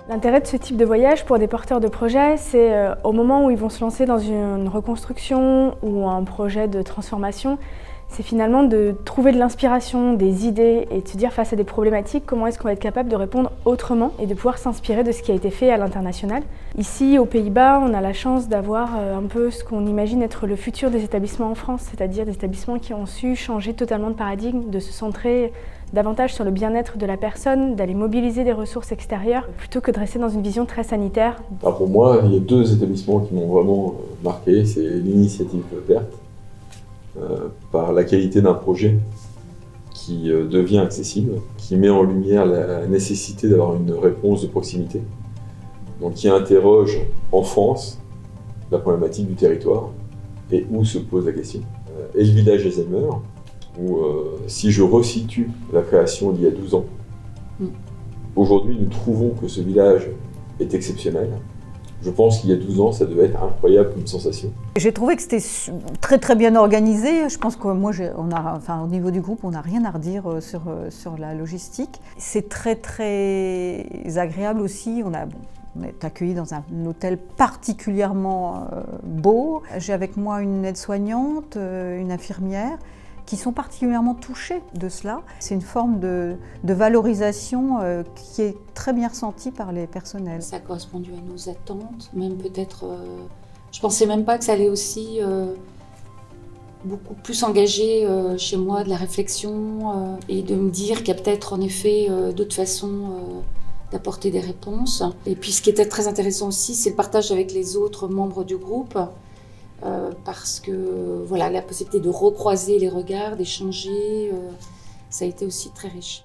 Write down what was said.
L'intérêt de ce type de voyage pour des porteurs de projets, c'est au moment où ils vont se lancer dans une reconstruction ou un projet de transformation, c'est finalement de trouver de l'inspiration, des idées et de se dire face à des problématiques, comment est-ce qu'on va être capable de répondre autrement et de pouvoir s'inspirer de ce qui a été fait à l'international. Ici, aux Pays-Bas, on a la chance d'avoir un peu ce qu'on imagine être le futur des établissements en France, c'est-à-dire des établissements qui ont su changer totalement de paradigme, de se centrer davantage sur le bien-être de la personne, d'aller mobiliser des ressources extérieures, plutôt que de rester dans une vision très sanitaire. Alors pour moi, il y a deux établissements qui m'ont vraiment marqué, c'est l'initiative PERT, par la qualité d'un projet qui devient accessible, qui met en lumière la nécessité d'avoir une réponse de proximité, donc qui interroge en France la problématique du territoire et où se pose la question. Et le village Alzheimer, où si je resitue la création d'il y a 12 ans, aujourd'hui nous trouvons que ce village est exceptionnel. Je pense qu'il y a 12 ans, ça devait être incroyable comme sensation. J'ai trouvé que c'était très très bien organisé. Je pense que moi, au niveau du groupe, on n'a rien à redire sur la logistique. C'est très très agréable aussi. On est accueillis dans un hôtel particulièrement beau. J'ai avec moi une aide-soignante, une infirmière, qui sont particulièrement touchés de cela. C'est une forme de valorisation qui est très bien ressentie par les personnels. Ça a correspondu à nos attentes, même peut-être... je pensais même pas que ça allait aussi beaucoup plus engager chez moi de la réflexion et de me dire qu'il y a peut-être en effet d'autres façons d'apporter des réponses. Et puis ce qui était très intéressant aussi, c'est le partage avec les autres membres du groupe. Parce que voilà, la possibilité de recroiser les regards, d'échanger, ça a été aussi très riche.